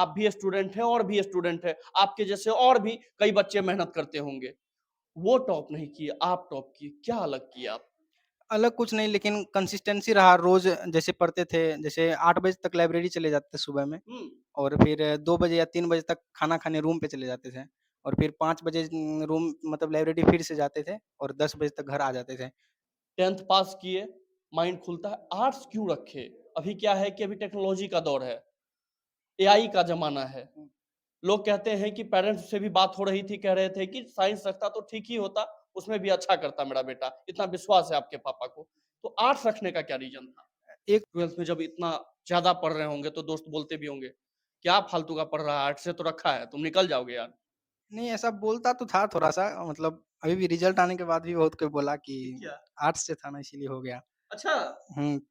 आप भी स्टूडेंट हैं और भी स्टूडेंट है, आपके जैसे और भी कई बच्चे मेहनत करते होंगे। वो टॉप नहीं किए, आप टॉप किए, क्या अलग किए आप? अलग कुछ नहीं, लेकिन कंसिस्टेंसी रहा, रोज़ जैसे पढ़ते थे, जैसे 8 बजे तक लाइब्रेरी चले जाते थे सुबह में, हुँ, और फिर 2 बजे या 3 बजे तक खाना खाने रूम पे चले जाते थे, और फिर 5 बजे रूम मतलब लाइब्रेरी फिर से जाते थे और 10 बजे तक घर आ जाते थे। 10th पास किए, माइंड खुलता है, आर्ट्स क्यों रखे? अभी क्या है कि अभी टेक्नोलॉजी का दौर है, एआई का ज़माना है। लोग कहते हैं कि पेरेंट्स से भी बात हो रही थी, कह रहे थे कि साइंस रखता तो ठीक ही होता, उसमें भी अच्छा करता मेरा बेटा, इतना विश्वास है आपके पापा को। तो आर्ट्स रखने का क्या रीज़न था? एक 12th में जब इतना ज़्यादा पढ़ रहे होंगे तो दोस्त बोलते भी होंगे, क्या फालतू का पढ़ रहा है, आर्ट्स से तो रखा है, तुम निकल जाओगे यार। नहीं, ऐसा बोलता तो था थोड़ा-सा, मतलब अभी भी रिज़ल्ट आने के बाद भी बहुत कोई बोला कि क्या? आर्ट्स से था ना इसीलिए हो गया। अच्छा,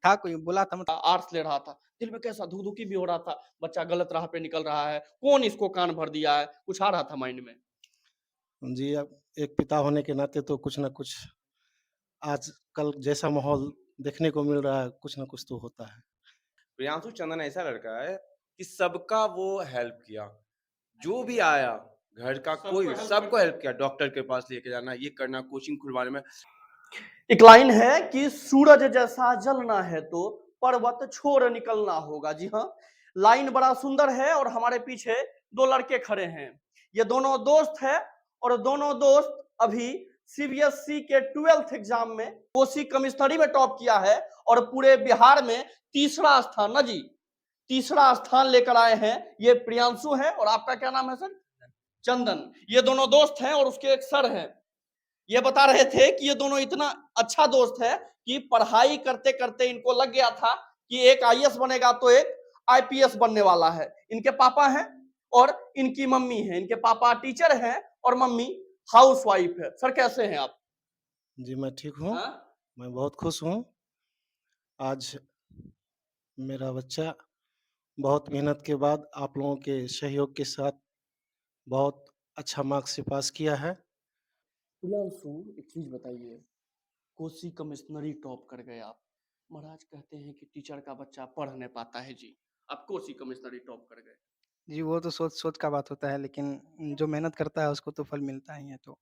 था कोई बोला था, मतलब आर्ट्स ले रहा था, दिल में कैसा धुक-धुकी भी हो रहा था, बच्चा गलत राह पे निकल रहा है, कौन इसको कान भर दिया है, कुछ आ रहा था माइंड में। जी, अब एक पिता होने के नाते तो कुछ न कुछ आजकल जैसा माहौल देखने को मिल रहा है, कुछ न कुछ तो होता है। प्रियांशु चंदन ऐसा लड़का है कि सबका वो हेल्प किया। जो भी आया, घर का कोई भी सबको हेल्प किया, डॉक्टर के पास लेके जाना, ये करना, कोचिंग खुलवाने में। एक लाइन है कि सूरज जैसा जलना है तो पर्वत छोड़ निकलना होगा। जी हाँ, लाइन बड़ा सुंदर है और हमारे पीछे दो लड़के खड़े हैं। ये दोनों दोस्त है और दोनों दोस्त अभी सीबीएसई के 12th एग्जाम में कोसी कमिश्नरी में टॉप किया है और पूरे बिहार में तीसरा स्थान ना जी, तीसरा स्थान लेकर आए हैं। ये प्रियांशु है और आपका क्या नाम है सर? चंदन। ये दोनों दोस्त हैं और उसके एक सर हैं। ये बता रहे थे कि ये दोनों इतना अच्छा दोस्त है कि पढ़ाई करते करते इनको लग गया था कि एक आईएएस बनेगा तो एक आईपीएस बनने वाला है। इनके पापा हैं और इनकी मम्मी है। इनके पापा टीचर हैं और मम्मी हाउसवाइफ है। सर कैसे हैं आप? जी, मैं ठीक हूँ, हाँ? मैं बहुत खुश हूँ। आज मेरा बच्चा बहुत मेहनत के बाद आप लोगों के सहयोग के साथ बहुत अच्छा मार्क्स से पास किया है। प्रियांशु, एक चीज बताइए, कोसी कमिश्नरी टॉप कर गए आप। महाराज कहते हैं कि टीचर का बच्चा पढ़ नहीं पाता है जी। आप कोसी कमिश्नरी टॉप कर गए। जी, वो तो सोच-सोच का बात होता है, लेकिन जो मेहनत करता है उसको तो फल मिलता ही है, तो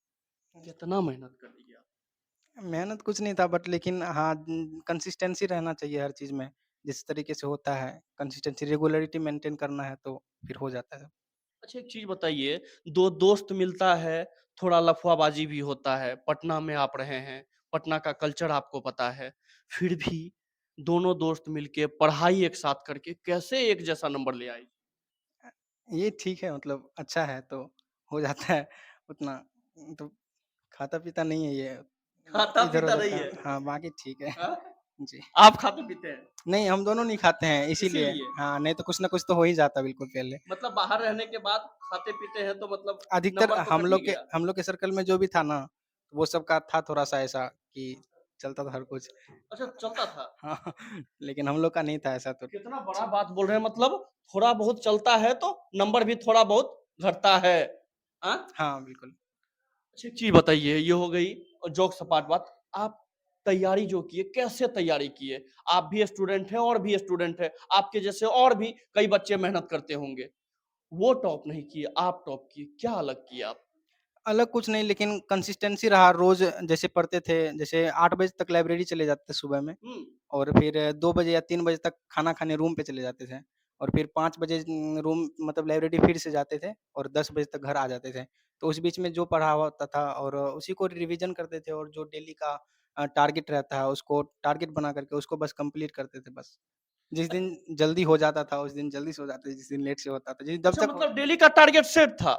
कितना मेहनत कर दिया आप? मेहनत कुछ नहीं था, बट लेकिन हाँ, कंसिस्टेंसी रहना चाहिए हर चीज़ में। जिस तरीके से होता है, कंसिस्टेंसी रेगुलरिटी मेंटेन करना है तो फिर हो जाता है। अच्छा एक चीज़ बताइए, 2 दोस्त मिलता है, थोड़ा लफड़ाबाजी भी होता है, पटना में आप रहे हैं, पटना का कल्चर आपको पता है, फिर भी दोनों दोस्त मिलके पढ़ाई एक साथ करके कैसे एक जैसा नंबर ले आए? ये ठीक है, मतलब अच्छा है तो हो जाता है उतना, तो खाता-पीता नहीं है ये, खाता-पीता इधर-उधर नहीं का। है। हाँ, बाकी ठीक है। हाँ? जी। आप खाते-पीते हैं, नहीं, हम दोनों नहीं खाते हैं इसीलिए। इसीलिए। हाँ, नहीं तो कुछ ना कुछ तो हो ही जाता बिल्कुल पहले। मतलब बाहर रहने के बाद खाते-पीते हैं तो मतलब अधिकतर नंबर तो हम कट ही लोग के गया। हम लोग के सर्कल में जो भी था ना, वो सब का था थोड़ा-सा ऐसा कि चलता था हर कुछ। अच्छा चलता था। हाँ, लेकिन हम लोग का नहीं था ऐसा तो। कितना बड़ा बात बोल रहे हैं मतलब थोड़ा बहुत चलता है तो नंबर भी थोड़ा बहुत घटता है। हाँ? हाँ, बिल्कुल। अच्छा एक चीज़ बताइए, ये हो गई जोक सपाट बात। आप तैयारी जो किए, कैसे तैयारी किए? आप भी स्टूडेंट हैं और भी स्टूडेंट हैं, आपके जैसे और भी कई बच्चे मेहनत करते होंगे। वो टॉप नहीं किए, आप टॉप किए, क्या अलग किए आप? अलग कुछ नहीं, लेकिन कंसिस्टेंसी रहा, रोज़ जैसे पढ़ते थे, जैसे 8 बजे तक लाइब्रेरी चले जाते थे सुबह में, हुँ, और फिर 2 बजे या 3 बजे तक खाना खाने रूम पे चले जाते थे, और फिर 5 बजे रूम मतलब लाइब्रेरी फिर से जाते थे और 10 बजे तक घर आ जाते थे। तो उस बीच में जो पढ़ा होता था और उसी को रिवीजन करते थे, और जो डेली का टारगेट रहता है उसको टारगेट बना करके उसको बस कंप्लीट करते थे बस। जिस दिन जल्दी हो जाता था उस दिन जल्दी से हो जाता था, जिस दिन लेट से होता था, जिस जब अच्छा तक मतलब डेली का टारगेट सेट था,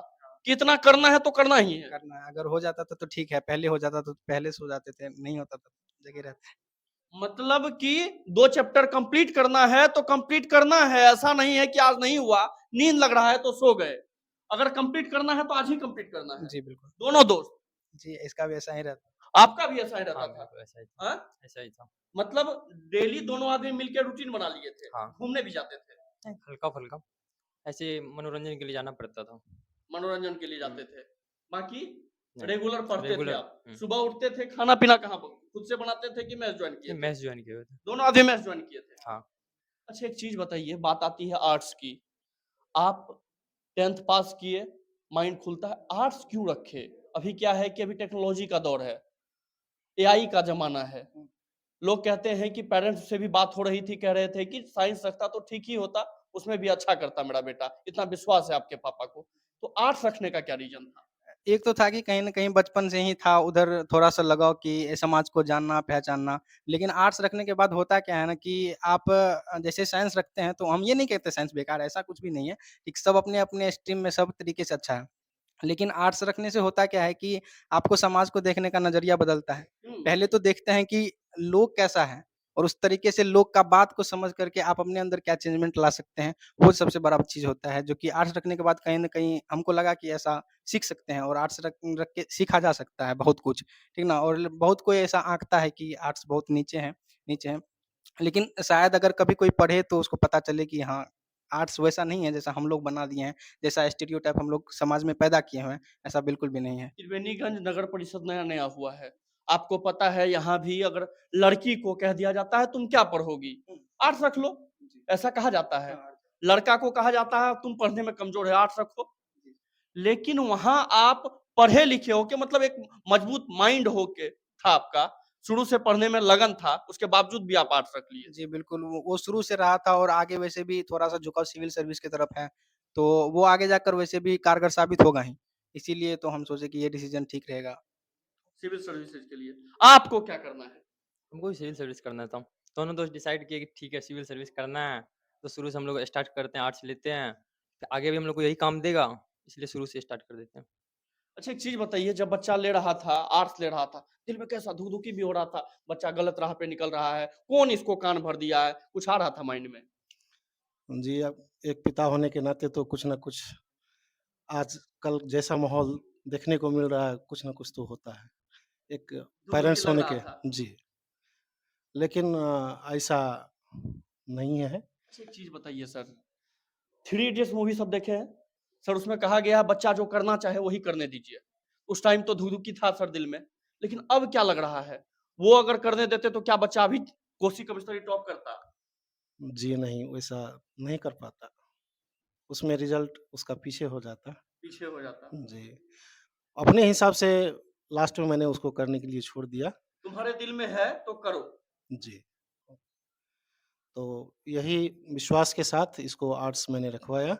कि इतना करना है तो करना ही है। करना है, अगर हो जाता था तो ठीक है, पहले हो जाता तो पहले सो जाते थे, नहीं होता था तो जगे रहते। मतलब कि 2 चैप्टर कंप्लीट करना है तो कंप्लीट करना है, ऐसा नहीं है कि आज नहीं हुआ, नींद लग रहा है तो सो गए। अगर कंप्लीट करना है तो आज ही कंप्लीट करना है। जी, बिल्कुल। दोनों दोस्त, जी, इसका भी ऐसा ही रहता। आपका भी ऐसा ही रहता हाँ, था? बिल्कुल ऐसा ही था, हाँ? ऐसा ही था। मतलब डेली दोनों आदमी मिलके रूटीन बना लिए थे, हाँ, घूमने भी जाते थे, हल्का-फुल्का ऐसे मनोरंजन के लिए जाना पड़ता था। मनोरंजन के लिए हुँ, जाते थे। बाकी नहीं, रेगुलर पढ़ते थे रेगुलर। आप। हुँ, सुबह उठते थे, खाना-पीना कहाँ ब खुद से बनाते थे कि मेस जॉइन किए नहीं थे? मेस जॉइन किए हुए थे। दोनों आधे मेस जॉइन किए थे। हाँ, अच्छा एक चीज़ बताइए, बात आती है आर्ट्स की। आप 10th पास किए, माइंड खुलता है, आर्ट्स क्यों रखे? अभी क्या है कि अभी टेक्नोलॉजी का दौर है, एआई का ज़माना है। लोग कहते हैं कि पेरेंट्स से भी बात हो रही थी, कह रहे थे कि साइंस रखता तो ठीक ही होता, उसमें भी अच्छा करता मेरा बेटा, इतना विश्वास है आपके पापा को। तो आर्ट्स रखने का क्या रीज़न था? एक तो था कि कहीं न कहीं बचपन से ही था उधर थोड़ा-सा लगाव कि समाज को जानना, पहचानना। लेकिन आर्ट्स रखने के बाद होता क्या है ना कि आप जैसे साइंस रखते हैं, तो हम ये नहीं कहते साइंस बेकार है, ऐसा कुछ भी नहीं है। कि सब अपने-अपने स्ट्रीम में सब तरीके से अच्छा है। लेकिन आर्ट्स रखने से होता क्या है कि आपको समाज को देखने का नज़रिया बदलता है। हुँ, पहले तो देखते हैं कि लोग कैसा है और उस तरीके से लोग का बात को समझ करके आप अपने अंदर क्या चेंजमेंट ला सकते हैं, वो सबसे बड़ा चीज़ होता है, जो कि आर्ट्स रखने के बाद कहीं न कहीं हमको लगा कि ऐसा सीख सकते हैं और आर्ट्स रख रख के सीखा जा सकता है बहुत कुछ, ठीक ना? और बहुत कोई ऐसा आँकता है कि आर्ट्स बहुत नीचे है। लेकिन शायद अगर कभी कोई पढ़े तो उसको पता चले कि हाँ, आर्ट्स वैसा नहीं है जैसा हम लोग बना दिए हैं, जैसा स्टीरियोटाइप हम लोग समाज में पैदा किए हुए हैं, ऐसा बिल्कुल भी नहीं है। त्रिवेणीगंज नगर परिषद नया-नया हुआ है। आपको पता है यहाँ भी अगर लड़की को कह दिया जाता है तुम क्या पढ़ोगी? आर्ट्स रख लो, ऐसा कहा जाता है। लड़का को कहा जाता है तुम पढ़ने में कमज़ोर है, आर्ट्स रखो। लेकिन वहाँ आप पढ़े लिखे हो के मतलब एक मजबूत माइंड हो के था आपका, शुरू से पढ़ने में लगन था, उसके बावजूद भी आप आर्ट्स रख लिए। जी, बिल्कुल, वो शुरू से रहा था और आगे वैसे भी थोड़ा-सा झुकाव सिविल सर्विस की तरफ है, तो वो आगे जाकर वैसे भी कारगर साबित होगा ही। इसीलिए तो हम सोचे कि ये डिसीज़न ठीक रहेगा। सिविल सर्विसेज के लिए। आपको क्या करना है? हमको भी सिविल सर्विस करना था। दोनों दोस्त डिसाइड किए कि ठीक है सिविल सर्विस करना है, तो शुरू से हम लोग स्टार्ट करते हैं, आर्ट्स लेते हैं, फिर आगे भी हम लोग को यही काम देगा, इसलिए शुरू से स्टार्ट कर देते हैं। अच्छा एक चीज़ बताइए जब बच्चा ले रहा था, आर्ट्स ले रहा था, दिल में कैसा धुक-धुकी भी हो रहा था, बच्चा गलत राह पे निकल रहा है, कौन इसको कान भर दिया है, कुछ आ रहा था माइंड में? जी, अब एक पिता होने के नाते तो कुछ न कुछ आजकल जैसा माहौल देखने को मिल रहा है, कुछ न कुछ तो होता है। एक धुक-धुकी पेरेंट्स लग होने रहा के था। जी, लेकिन ऐसा नहीं है। अच्छा एक चीज़ बताइए सर, थ्री इडियट्स मूवी सब देखे हैं? सर उसमें कहा गया है बच्चा जो करना चाहे वही करने दीजिए। उस टाइम तो धुक-धुकी था सर दिल में, लेकिन अब क्या लग रहा है? वो अगर करने देते तो क्या बच्चा अभी कोसी कमिश्नरी टॉप करता? जी नहीं, वैसा नहीं कर पाता। उसमें रिज़ल्ट उसका पीछे हो जाता। पीछे हो जाता। जी, अपने हिसाब से लास्ट में मैंने उसको करने के लिए छोड़ दिया। तुम्हारे दिल में है तो करो। जी, तो यही विश्वास के साथ इसको आर्ट्स मैंने रखवाया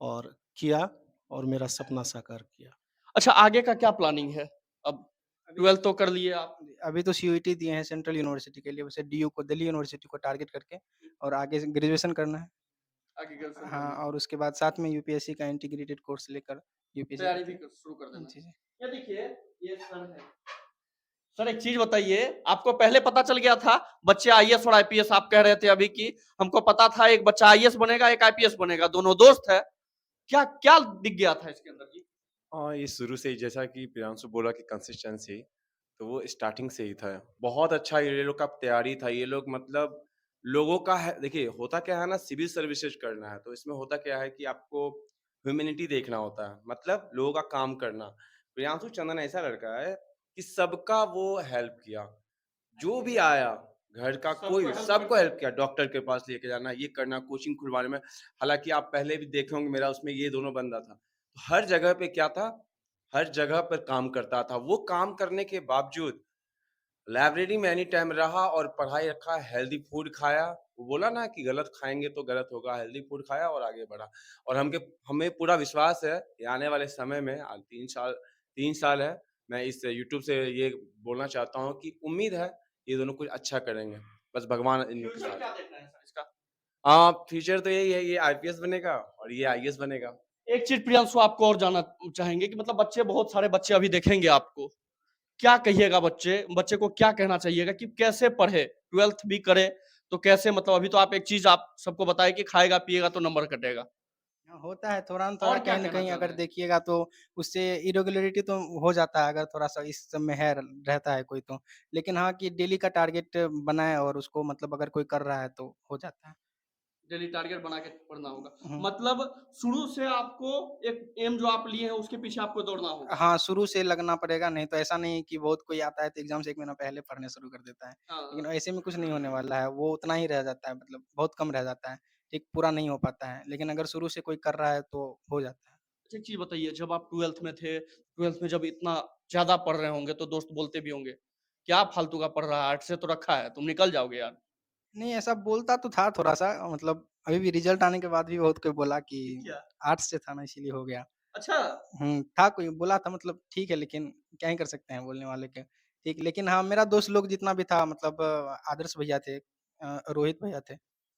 और किया और मेरा सपना साकार किया। अच्छा आगे का क्या प्लानिंग है? अब 12th तो कर लिए आप। अभी तो सीयूईटी दिए हैं सेंट्रल यूनिवर्सिटी के लिए, वैसे डीयू को दिल्ली यूनिवर्सिटी को टारगेट करके और आगे से ग्रेजुएशन करना है। आगे ग्रेजुएशन हाँ, करना है। और उसके बाद साथ में यूपीएससी का इंटीग्रेटेड कोर्स लेकर यूपीएससी तैयारी भी की शुरू कर देना। जी, जी। ये देखिए, ये सर है। सर एक चीज बताइए, आपको पहले पता चल गया था बच्चे आईएएस और आईपीएस आप कह रहे थे अभी कि हमको पता था एक बच्चा आईएएस बनेगा, एक आईपीएस बनेगा, दोनों दोस्त है। क्या क्या दिख गया था इसके अंदर जी? हाँ, ये शुरू से ही जैसा कि प्रियांशु बोला कि कंसिस्टेंसी, तो वो स्टार्टिंग से ही था। बहुत अच्छा ये लोग का तैयारी था। ये लोग मतलब लोगों का है देखिए, होता क्या है ना सिविल सर्विसेज करना है, तो इसमें होता क्या है कि आपको ह्यूमैनिटी देखना होता है, मतलब लोगों का काम करना। प्रियांशु चंदन ऐसा लड़का है कि सबका वो हेल्प किया। जो भी आया, घर का कोई भी, सबको हेल्प किया। डॉक्टर के पास लेके जाना, ये करना, कोचिंग खुलवाने में। हालाँकि आप पहले भी देखे होंगे मेरा उसमें ये दोनों बंदा था। हर जगह पे क्या था, हर जगह पर काम करता था। वो काम करने के बावजूद लाइब्रेरी में एनी टाइम रहा और पढ़ाई रखा, हेल्दी फूड खाया। वो बोला ना कि गलत खाएँगे तो गलत होगा, हेल्दी फूड खाया और आगे बढ़ा। और हमें पूरा विश्वास है कि आने वाले समय में 3 साल है, मैं इस यूट्यूब से ये बोलना चाहता हूँ कि उम्मीद है ये दोनों कुछ अच्छा करेंगे। बस भगवान इनके फ्यूचर साथ क्या है। देख रहे हैं सर इसका? फ्यूचर तो यही है, ये आईपीएस बनेगा और ये आईएएस बनेगा। एक चीज प्रियांशु आपको और जानना चाहेंगे कि मतलब बच्चे बहुत सारे बच्चे अभी देखेंगे आपको। क्या कहिएगा बच्चे बच्चे को क्या कहना चाहिएगा कि कैसे पढ़े? 12th भी करे तो कैसे मतलब अभी तो आप एक चीज आप सबको बताए कि खाएगा पिएगा तो नंबर कटेगा। हाँ, होता है थोड़ा न थोड़ा और क्या कहीं न कहना कहीं चाह रहे अगर हैं? देखिएगा तो उससे इरेगुलरिटी तो हो जाता है अगर थोड़ा-सा इस सब में है रहता है कोई तो। लेकिन हाँ, कि डेली का टारगेट बनाएँ और उसको मतलब अगर कोई कर रहा है तो हो जाता है। डेली टारगेट बना के पढ़ना होगा। हुँ। मतलब शुरू से आपको एक एम जो आप लिए हैं उसके पीछे आपको दौड़ना होगा। हाँ, शुरू से लगना पड़ेगा, नहीं तो ऐसा नहीं है कि बहुत कोई आता है तो एग्ज़ाम से 1 महीना पहले पढ़ना शुरू कर देता है। हाँ, लेकिन हाँ। ऐसे में कुछ नहीं होने वाला है, वो उतना ही रह जाता है मतलब बहुत कम रह जाता है, ठीक पूरा नहीं हो पाता है। लेकिन अगर शुरू से कोई कर रहा है तो हो जाता है। अच्छा एक चीज़ बताइए, जब आप 12th में थे, 12th में जब इतना ज़्यादा पढ़ रहे होंगे तो दोस्त बोलते भी होंगे, क्या फालतू का पढ़ रहा है, आर्ट्स से तो रखा है, तुम निकल जाओगे यार। नहीं, ऐसा बोलता तो था थोड़ा-सा, मतलब अभी भी रिज़ल्ट आने के बाद भी बहुत कोई बोला कि क्या? आर्ट्स से था ना इसीलिए हो गया। अच्छा, था कोई बोला था, मतलब ठीक है, लेकिन क्या ही कर सकते हैं बोलने वाले के। ठीक, लेकिन हाँ, मेरा दोस्त लोग जितना भी था, मतलब आदर्श भैया थे, रोहित भैया थे,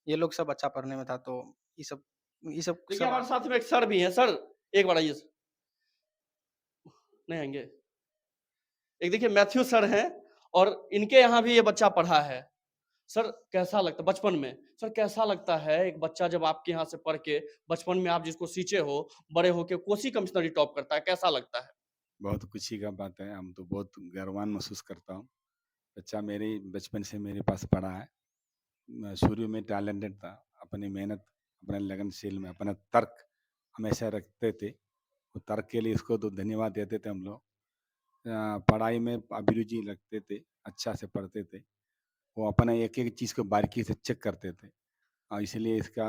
ये लोग सब अच्छा पढ़ने में था, तो ये सब देखिए सब हमारे साथ में एक सर भी हैं, सर एक बार आइए। नहीं आएँगे? एक देखिए मैथ्यू सर हैं और इनके यहाँ भी ये बच्चा पढ़ा है। सर कैसा लगता है बचपन में? सर कैसा लगता है एक बच्चा जब आपके यहाँ से पढ़ के बचपन में आप जिसको सींचे हो, बड़े होके कोसी कमिश्नरी टॉप करता है, कैसा लगता है? बहुत खुशी का बात है, हम तो बहुत गर्वान महसूस करता हूँ। बच्चा मेरे बचपन से मेरे पास पढ़ा है। मैं शुरू में टैलेंटेड था, अपनी मेहनत, अपने लगनशील में अपना तर्क हमेशा रखते थे। वो तर्क के लिए इसको तो धन्यवाद देते थे हम लोग। पढ़ाई में अभिरुचि रखते थे, अच्छा से पढ़ते थे। वो अपना एक-एक चीज़ को बारीकी से चेक करते थे। इसलिए इसका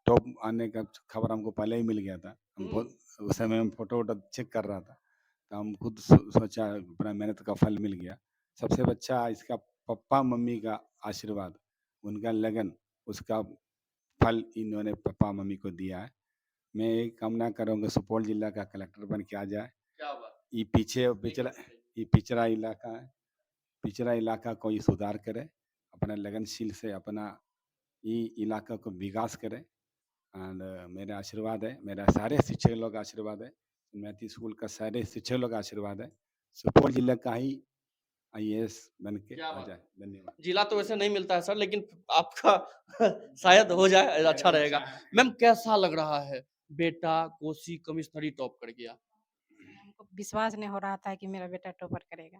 टॉप आने का खबर हमको पहले ही मिल गया था। हम हुँ। बहुत उस समय हम फ़ोटो-वोटो चेक कर रहा था, तो हम खुद सोचा अपना मेहनत का फल मिल गया। सबसे अच्छा इसका पापा-मम्मी का आशीर्वाद, उनका लगन, उसका फल इन्होंने पापा-मम्मी को दिया है। मैं यही कामना करूँगा सुपौल जिला का कलेक्टर बन के आ जाए। क्या बात! ये पिछड़ा इलाका है, पिछड़ा इलाका को ये सुधार करे, अपना लगनशील से अपना ये इलाका को विकास करे। एंड मेरा आशीर्वाद है, मेरा सारे शिक्षक लोग का आशीर्वाद है, मैथी स्कूल का सारे शिक्षक लोग का आशीर्वाद है, सुपौल जिला का ही आईएएस बन के क्या आ बात जाए। है! धन्यवाद। जिला तो वैसे नहीं मिलता है सर, लेकिन आपका शायद हो जाए अच्छा रहेगा। मैम कैसा लग रहा है? बेटा कोसी कमिश्नरी टॉप कर गया। हमको विश्वास नहीं हो रहा था कि मेरा बेटा टॉपर करेगा,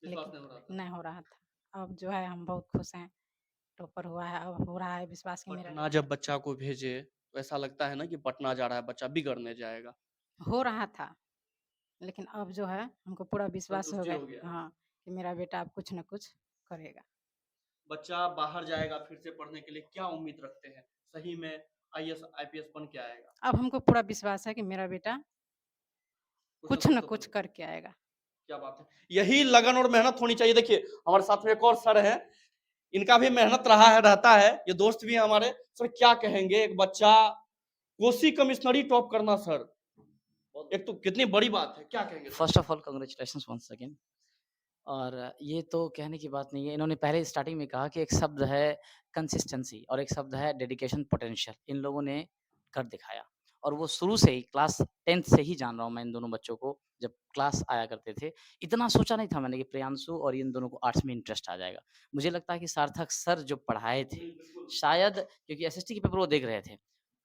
विश्वास लेकिन नहीं हो रहा था। नहीं हो रहा था। अब जो है हम बहुत खुश हैं, टॉपर हुआ है, अब हो रहा है विश्वास कि मेरा पटना जब बच्चा को भेजे, तो ऐसा लगता है ना कि पटना जा रहा है बच्चा, बिगड़ने जाएगा। हो रहा था, लेकिन अब जो है हमको पूरा विश्वास हो संतुष्टि गया, हो गया। हाँ, कि मेरा बेटा अब कुछ न कुछ करेगा। बच्चा बाहर जाएगा फिर से पढ़ने के लिए, क्या उम्मीद रखते हैं? सही में आईएएस, आईपीएस बन के आएगा? अब हमको पूरा विश्वास है कि मेरा बेटा कुछ न तो कुछ बनेगा। करके आएगा। क्या बात है! यही लगन और मेहनत होनी चाहिए। देखिए, हमारे साथ में एक और सर हैं, इनका भी मेहनत रहा है रहता है, ये दोस्त भी हैं हमारे। सर क्या कहेंगे एक बच्चा कोसी कमिश्नरी टॉप करना सर, एक तो कितनी बड़ी बात है, क्या कहेंगे sir? First of all congratulations once again. और ये तो कहने की बात नहीं है, इन्होंने पहले स्टार्टिंग में कहा कि एक शब्द है कंसिस्टेंसी और एक शब्द है डेडिकेशन पोटेंशियल, इन लोगों ने कर दिखाया। और वो शुरू से ही क्लास 10th से ही जान रहा हूँ मैं इन दोनों बच्चों को, जब क्लास आया करते थे इतना सोचा नहीं था मैंने कि प्रियांशु और इन दोनों को आर्ट्स में इंटरेस्ट आ जाएगा। मुझे लगता है कि सार्थक सर जो पढ़ाए थे, शायद क्योंकि एसएसटी के पेपर वो देख रहे थे,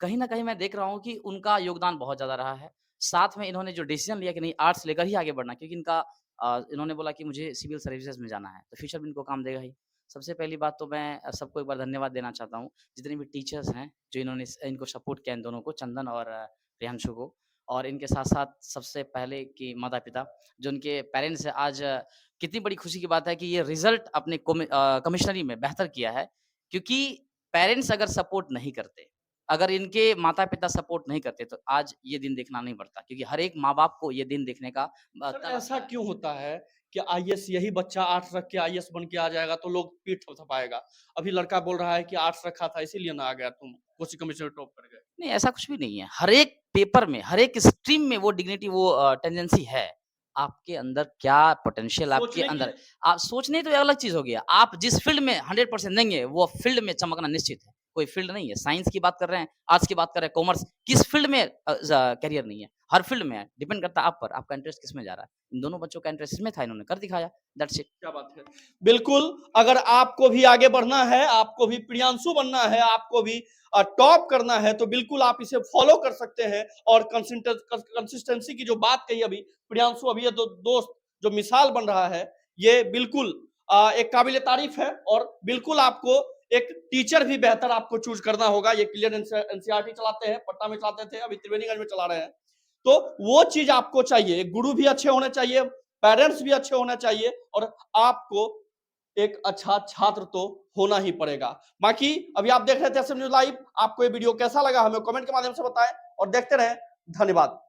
कहीं ना कहीं मैं देख रहा हूँ कि उनका योगदान बहुत ज़्यादा रहा है। साथ में इन्होंने जो डिसीजन लिया कि नहीं आर्ट्स लेकर ही आगे बढ़ना, क्योंकि इनका इन्होंने बोला कि मुझे सिविल सर्विसेज में जाना है, तो फ्यूचर में इनको काम देगा ही। सबसे पहली बात तो मैं सबको एक बार धन्यवाद देना चाहता हूँ, जितने भी टीचर्स हैं, जो इन्होंने इनको सपोर्ट किया इन दोनों को, चंदन और प्रियांशु को। और इनके साथ-साथ सबसे पहले कि माता-पिता, जो उनके पेरेंट्स हैं, आज कितनी बड़ी खुशी की बात है कि ये रिज़ल्ट अपने कमिश्नरी में बेहतर किया है, क्योंकि पेरेंट्स अगर सपोर्ट नहीं करते, अगर इनके माता-पिता सपोर्ट नहीं करते, तो आज ये दिन देखना नहीं पड़ता, क्योंकि हर एक माँ-बाप को ये दिन देखने का सर तरस ऐसा है। क्यों होता है कि आईएएस यही बच्चा आर्ट्स रख के आईएएस बन के आ जाएगा तो लोग पीठ थपथपाएगा? अभी लड़का बोल रहा है कि आर्ट्स रखा था इसीलिए ना आ गया तुम, कोसी कमिश्नरी टॉप कर गए। नहीं, ऐसा कुछ भी नहीं है। हर एक पेपर में, हर एक स्ट्रीम में वो डिग्निटी, वो टेंडेंसी है। आपके अंदर क्या पोटेंशियल आपके सोचने की अंदर, आप सोचने तो ये अलग चीज़ हो गया। आप जिस फ़ील्ड में 100% देंगे, वो फ़ील्ड में चमकना निश्चित है। कोई फ़ील्ड नहीं है, साइंस की बात कर रहे हैं, आर्ट्स की बात कर रहे हैं, कॉमर्स, किस फ़ील्ड में करियर नहीं है? हर फ़ील्ड में है, डिपेंड करता है आप पर, आपका इंटरेस्ट किसमें जा रहा है। इन दोनों बच्चों का इंटरेस्ट इसमें था, इन्होंने कर दिखाया, दैट्स इट। क्या बात है। बिल्कुल, अगर आपको भी आगे बढ़ना है, आपको भी प्रियांशु बनना है, आपको भी टॉप करना है, तो बिल्कुल आप इसे फॉलो कर सकते हैं। और कंसिस्टेंसी की जो बात कही अभी प्रियांशु, अभी ये दोस्त जो मिसाल बन रहा है, ये बिल्कुल एक काबिल तारीफ है। और बिल्कुल आपको एक टीचर भी बेहतर आपको चूज करना होगा। ये क्लियर एनसीईआरटी चलाते हैं, पटना में चलाते थे, अभी त्रिवेणीगंज में चला रहे हैं। तो वो चीज आपको चाहिए, गुरु भी अच्छे होने चाहिए, पेरेंट्स भी अच्छे होने चाहिए, और आपको एक अच्छा छात्र तो होना ही पड़ेगा। बाकी अभी आप देख रहे थे एसएम न्यूज़ लाइव, आपको ये वीडियो कैसा लगा हमें कमेंट के माध्यम से बताएं और देखते रहें। धन्यवाद।